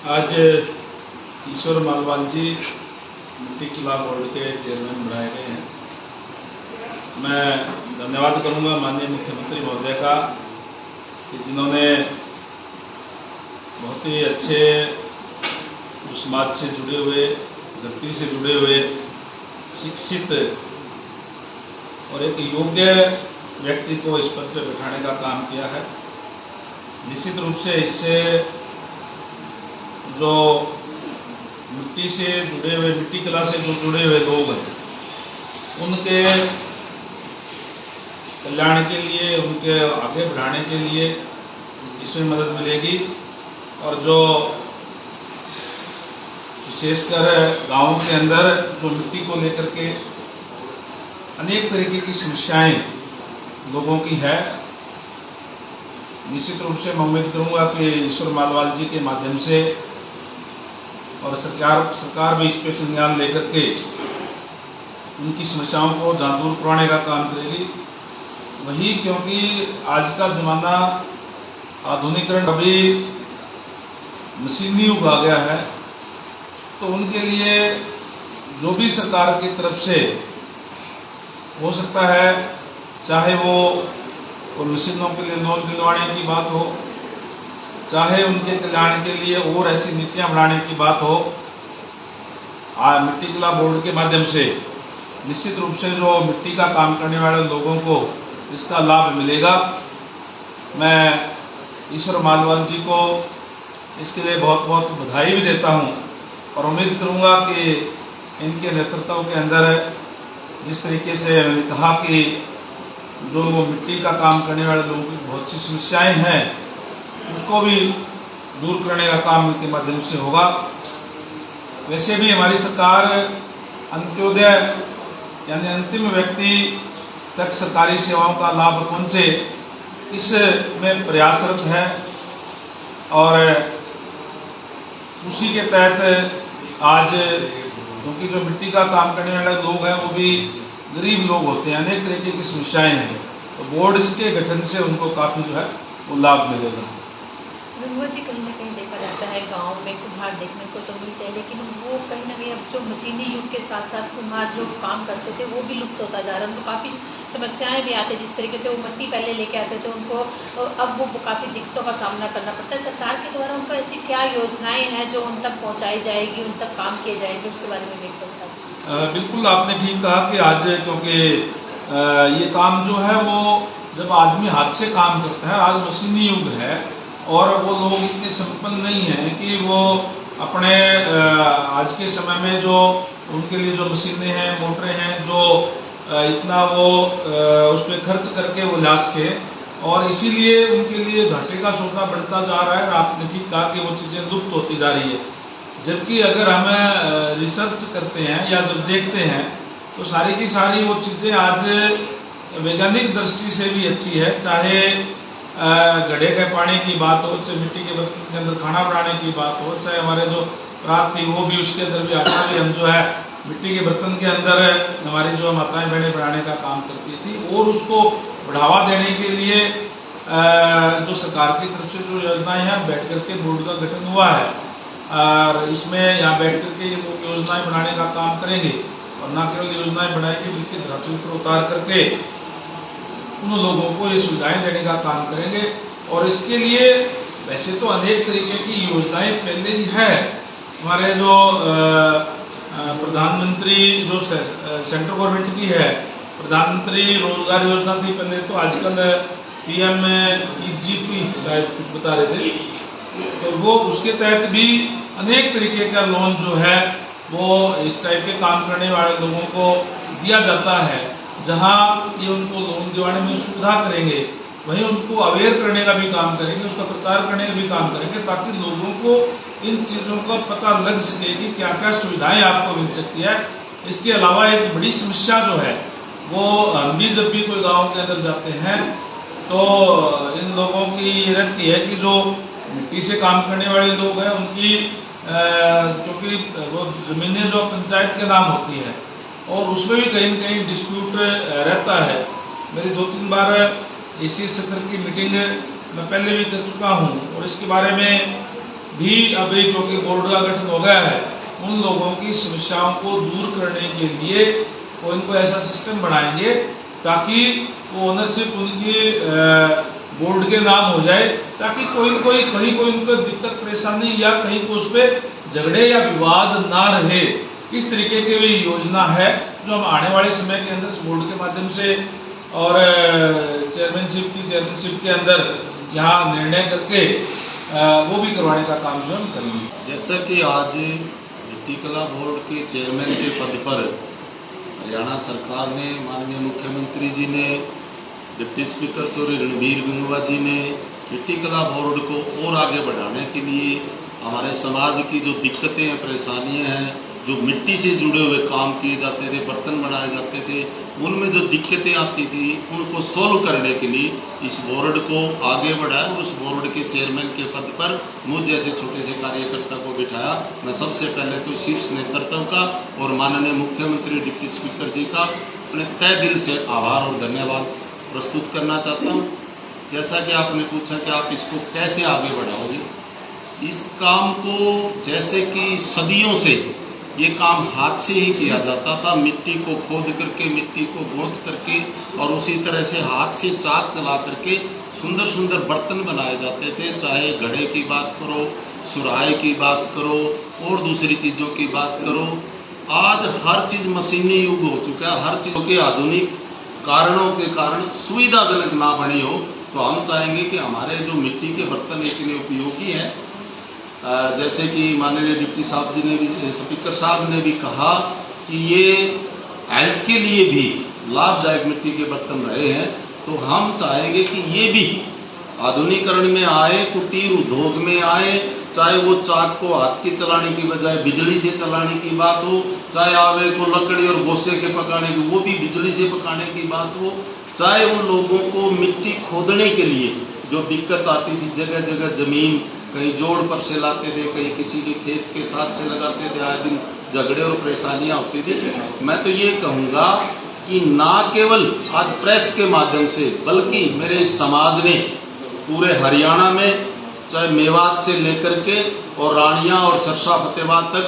आज ईश्वर मालवाल जी मिट्टी कला बोर्ड के चेयरमैन बनाए गए हैं। मैं धन्यवाद करूंगा माननीय मुख्यमंत्री महोदय का कि जिन्होंने बहुत ही अच्छे समाज से जुड़े हुए, धरती से जुड़े हुए, शिक्षित और एक योग्य व्यक्ति को इस पद पर बैठाने का काम किया है। निश्चित रूप से इससे जो मिट्टी से जुड़े हुए, मिट्टी कला से जो जुड़े हुए लोग हैं, उनके कल्याण के लिए, उनके आगे बढ़ाने के लिए इसमें मदद मिलेगी। और जो विशेषकर गांवों के अंदर जो मिट्टी को लेकर के अनेक तरीके की समस्याएं लोगों की है, निश्चित रूप से मैं उम्मीद करूंगा कि ईश्वर मालवाल जी के माध्यम से और सरकार भी इस पे संज्ञान लेकर के उनकी समस्याओं को जहाँ दूर करवाने का काम करेगी। वही, क्योंकि आज का जमाना आधुनिकीकरण, अभी मशीनी युग आ गया है, तो उनके लिए जो भी सरकार की तरफ से हो सकता है, चाहे वो मशीनों के लिए लोन दिलवाने की बात हो, चाहे उनके कल्याण के लिए और ऐसी नीतियां बनाने की बात हो, मिट्टी कला बोर्ड के माध्यम से निश्चित रूप से जो मिट्टी का काम करने वाले लोगों को इसका लाभ मिलेगा। मैं ईश्वर मालवाल जी को इसके लिए बहुत बहुत बधाई भी देता हूं और उम्मीद करूंगा कि इनके नेतृत्व के अंदर जिस तरीके से मैंने कहा कि जो मिट्टी का काम करने वाले लोगों की बहुत सी समस्याएं हैं, उसको भी दूर करने का काम इनके माध्यम से होगा। वैसे भी हमारी सरकार अंत्योदय यानी अंतिम व्यक्ति तक सरकारी सेवाओं का लाभ पहुंचे, इसमें प्रयासरत है और उसी के तहत आज, क्योंकि जो मिट्टी का काम करने वाले लोग हैं वो भी गरीब लोग होते हैं, अनेक तरीके की समस्याएं हैं, तो बोर्ड के गठन से उनको काफी जो है वो लाभ मिलेगा। रंगवा जी, कहीं ना कहीं देखा जाता है गांव में कुम्हार देखने को तो मिलते हैं, लेकिन वो कहीं ना कहीं अब जो मशीनी युग के साथ साथ कुम्हार जो काम करते थे वो भी लुप्त होता जा रहा है। उनको काफ़ी समस्याएं भी आती है, जिस तरीके से वो मिट्टी पहले लेके आते थे, उनको अब वो काफ़ी दिक्कतों का सामना करना पड़ता है। सरकार के द्वारा उनको ऐसी क्या योजनाएं हैं जो उन तक पहुँचाई जाएगी, उन तक काम किए जाएंगे, उसके बारे में भी बताइए। बिल्कुल, आपने ठीक कहा कि आज क्योंकि ये काम जो है वो जब आदमी हाथ से काम करता है, आज मशीनी युग है और वो लोग इतने संपन्न नहीं हैं कि वो अपने आज के समय में जो उनके लिए जो मशीनें हैं, मोटरें हैं, जो इतना वो उस पर खर्च करके वो ला सके, और इसीलिए उनके लिए घाटे का सौदा बढ़ता जा रहा है। और आपने ठीक कहा कि वो चीज़ें लुप्त होती जा रही है, जबकि अगर हम रिसर्च करते हैं या जब देखते हैं तो सारी की सारी वो चीज़ें आज वैज्ञानिक दृष्टि से भी अच्छी है। चाहे घड़े के पानी की बात हो, चाहे मिट्टी के बर्तन के अंदर खाना बनाने की बात हो, चाहे हमारे जो रात थी वो भी, उसके अंदर भी आटा भी हम जो है मिट्टी के बर्तन के अंदर हमारी जो माताएं बहनें बनाने का काम करती थी, और उसको बढ़ावा देने के लिए जो सरकार की तरफ से जो योजनाएं हैं, बैठ करके बोर्ड का गठन हुआ है और इसमें यहाँ बैठ करके ये लोग योजनाएं बनाने का काम करेंगे और न केवल योजनाएं बनाएंगे बल्कि धरातल पर उतार करके उन लोगों को ये सुविधाएं देने का काम करेंगे। और इसके लिए वैसे तो अनेक तरीके की योजनाएं पहले ही है। हमारे जो प्रधानमंत्री जो सेंट्रल गवर्नमेंट की है, प्रधानमंत्री रोजगार योजना थी पहले, तो आजकल PMEGP शायद कुछ बता रहे थे, तो वो उसके तहत भी अनेक तरीके का लोन जो है वो इस टाइप के काम करने वाले लोगों को दिया जाता है, जहां ये उनको लोन दिलाने में सुविधा करेंगे, वहीं उनको अवेयर करने का भी काम करेंगे, उसका प्रचार करने का भी काम करेंगे, ताकि लोगों को इन चीज़ों का पता लग सके कि क्या क्या सुविधाएं आपको मिल सकती है। इसके अलावा एक बड़ी समस्या जो है वो, हम भी जब भी कोई गाँव के अंदर जाते हैं तो इन लोगों की ये रहती है कि जो मिट्टी से काम करने वाले लोग हैं उनकी, क्योंकि वो जमीनें जो पंचायत के नाम होती है और उसमें भी कहीं न कहीं डिस्प्यूट रहता है। मेरी 2-3 बार इसी सत्र की मीटिंग मैं पहले भी कर चुका हूँ और इसके बारे में भी अभी क्योंकि बोर्ड का गठन हो गया है, उन लोगों की समस्याओं को दूर करने के लिए वो इनको ऐसा सिस्टम बनाएंगे ताकि वो ओनरशिप उनकी बोर्ड के नाम हो जाए, ताकि कोई न कोई कहीं कोई उनको दिक्कत परेशानी या कहीं को उस पर झगड़े या विवाद ना रहे। इस तरीके की भी योजना है जो हम आने वाले समय के अंदर इस बोर्ड के माध्यम से और चेयरमैनशिप के अंदर यहाँ निर्णय करके वो भी करवाने का काम जो हम करेंगे। जैसा कि आज मिट्टी कला बोर्ड के चेयरमैन के पद पर हरियाणा सरकार ने, माननीय मुख्यमंत्री जी ने, डिप्टी स्पीकर चौधरी रणबीर गंगवा जी ने मिट्टी कला बोर्ड को और आगे बढ़ाने के लिए हमारे समाज की जो दिक्कतें हैं, परेशानियां हैं, जो मिट्टी से जुड़े हुए काम किए जाते थे, बर्तन बनाए जाते थे, उनमें जो दिक्कतें आती थी उनको सोल्व करने के लिए इस बोर्ड को आगे बढ़ाया और उस बोर्ड के चेयरमैन के पद पर मुझ जैसे छोटे से कार्यकर्ता को बिठाया। मैं सबसे पहले तो शीर्ष नेतृत्व का और माननीय मुख्यमंत्री डिप्टी स्पीकर जी का अपने तहे दिल से आभार और धन्यवाद प्रस्तुत करना चाहता हूँ। जैसा कि आपने पूछा कि आप इसको कैसे आगे बढ़ाओगे, इस काम को जैसे कि सदियों से ये काम हाथ से ही किया जाता था, मिट्टी को खोद करके, मिट्टी को गोंद करके और उसी तरह से हाथ से चाक चला करके सुंदर सुंदर बर्तन बनाए जाते थे। चाहे घड़े की बात करो, सुराही की बात करो और दूसरी चीजों की बात करो, आज हर चीज मशीनी युग हो चुका है। हर चीज के आधुनिक कारणों के कारण सुविधाजनक ना बनी हो, तो हम चाहेंगे कि हमारे जो मिट्टी के बर्तन इतने उपयोगी हैं, जैसे कि माननीय डिप्टी साहब जी ने भी, स्पीकर साहब ने भी कहा कि ये हेल्थ के लिए भी लाभदायक मिट्टी के बर्तन रहे हैं, तो हम चाहेंगे कि ये भी आधुनिकरण में आए, कुटीर उद्योग में आए। चाहे वो चाक को हाथ के चलाने की बजाय बिजली से चलाने की बात हो, चाहे आवे को लकड़ी और गोसे के पकाने की, वो भी बिजली से पकाने की बात हो, चाहे उन लोगों को मिट्टी खोदने के लिए जो दिक्कत आती थी, जगह जगह जमीन कहीं जोड़ पर से लाते थे, कहीं किसी के खेत के साथ से लगाते थे, आए दिन झगड़े और परेशानियां होती थी। मैं तो ये कहूंगा कि ना केवल आज प्रेस के माध्यम से, बल्कि मेरे समाज ने पूरे हरियाणा में, चाहे मेवात से लेकर के और रानिया और सरसा फतेहाबाद तक,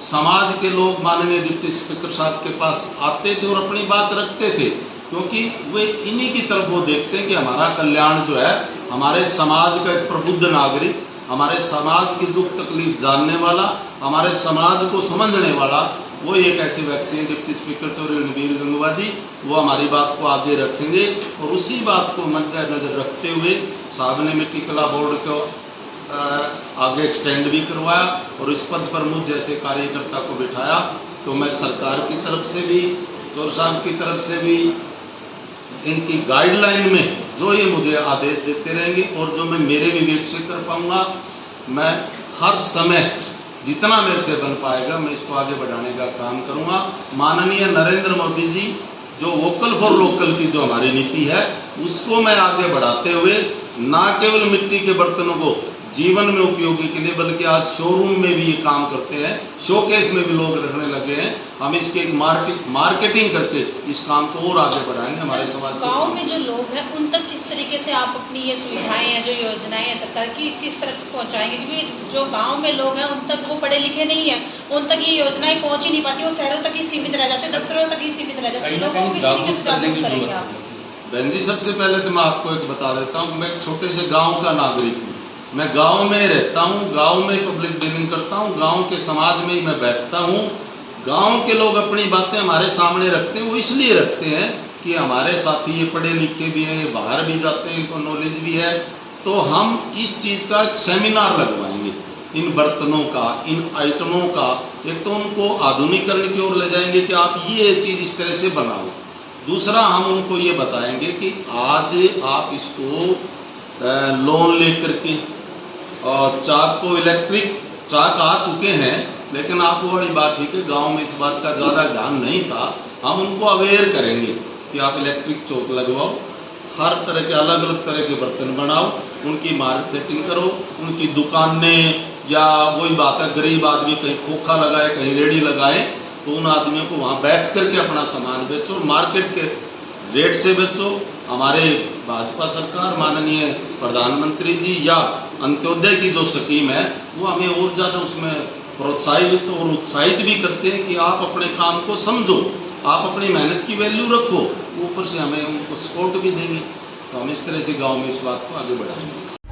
समाज के लोग माननीय डिप्टी स्पीकर साहब के पास आते थे और अपनी बात रखते थे, क्योंकि वे इन्हीं की तरफ वो देखते हैं कि हमारा कल्याण जो है, हमारे समाज का एक प्रबुद्ध नागरिक, हमारे समाज की दुख तकलीफ जानने वाला, हमारे समाज को समझने वाला, वो एक ऐसे व्यक्ति हैं डिप्टी स्पीकर चौधरी रणबीर गंगवा जी। वो हमारी बात को आगे रखेंगे और उसी बात को मद्देनजर रखते हुए साहब ने मिट्टी कला बोर्ड को आगे एक्सटेंड भी करवाया और इस पद पर मुझ जैसे कार्यकर्ता को बिठाया। तो मैं सरकार की तरफ से भी, चौधरी साहब की तरफ से भी, इनकी गाइडलाइन में जो ये मुझे आदेश देते रहेंगे और जो मैं मेरे विवेक से कर पाऊंगा, मैं हर समय जितना मेरे से बन पाएगा मैं इसको आगे बढ़ाने का काम करूंगा। माननीय नरेंद्र मोदी जी जो वोकल फॉर लोकल की जो हमारी नीति है, उसको मैं आगे बढ़ाते हुए ना केवल मिट्टी के बर्तनों को जीवन में उपयोगी के लिए, बल्कि आज शोरूम में भी ये काम करते हैं, शोकेस में भी लोग रखने लगे हैं। हम इसके एक मार्केटिंग करके इस काम को और आगे बढ़ाएंगे। हमारे समाज गांव में जो लोग हैं उन तक किस तरीके से आप अपनी ये सुविधाएं या जो योजनाएं हैं सरकार की किस तरह पहुंचाएंगे, क्योंकि जो गाँव में लोग हैं उन तक, वो पढ़े लिखे नहीं है, उन तक ये योजनाएं पहुंच ही नहीं पाती, वो शहरों तक ही सीमित रह जाते, दफ्तरों तक ही सीमित रह जाते। लोगों को किस तरीके से जागरूक करेंगे आप? बहन जी, सबसे पहले तो मैं आपको एक बता देता हूँ, मैं एक छोटे से गाँव का नागरिक हूँ। मैं गांव में रहता हूं, गांव में पब्लिक डीलिंग करता हूं, गांव के समाज में ही मैं बैठता हूं। गांव के लोग अपनी बातें हमारे सामने रखते हैं, वो इसलिए रखते हैं कि हमारे साथी ये पढ़े लिखे भी हैं, बाहर भी जाते हैं, इनको नॉलेज भी है। तो हम इस चीज का एक सेमिनार लगवाएंगे, इन बर्तनों का, इन आइटमों का। एक तो उनको आधुनिकरण की ओर ले जाएंगे कि आप ये चीज इस तरह से बनाओ। दूसरा, हम उनको ये बताएंगे कि आज आप इसको लोन लेकर के, और चाक को, इलेक्ट्रिक चाक आ चुके हैं, लेकिन आपको बड़ी बात ठीक है, गांव में इस बात का ज्यादा ध्यान नहीं था। हम उनको अवेयर करेंगे कि आप इलेक्ट्रिक चौक लगवाओ, हर तरह के अलग अलग तरह के बर्तन बनाओ, उनकी मार्केटिंग करो, उनकी दुकानें, या वही बात है गरीब आदमी कहीं खोखा लगाए, कहीं रेडी लगाए, तो उन आदमियों को वहां बैठ करके अपना सामान बेचो, मार्केट के रेट से बेचो। हमारे भाजपा सरकार, माननीय प्रधानमंत्री जी या अंत्योदय की जो स्कीम है वो हमें और ज़्यादा उसमें प्रोत्साहित और उत्साहित भी करते हैं कि आप अपने काम को समझो, आप अपनी मेहनत की वैल्यू रखो, ऊपर से हमें उनको सपोर्ट भी देंगे। तो हम इस तरह से गांव में इस बात को आगे बढ़ाएंगे।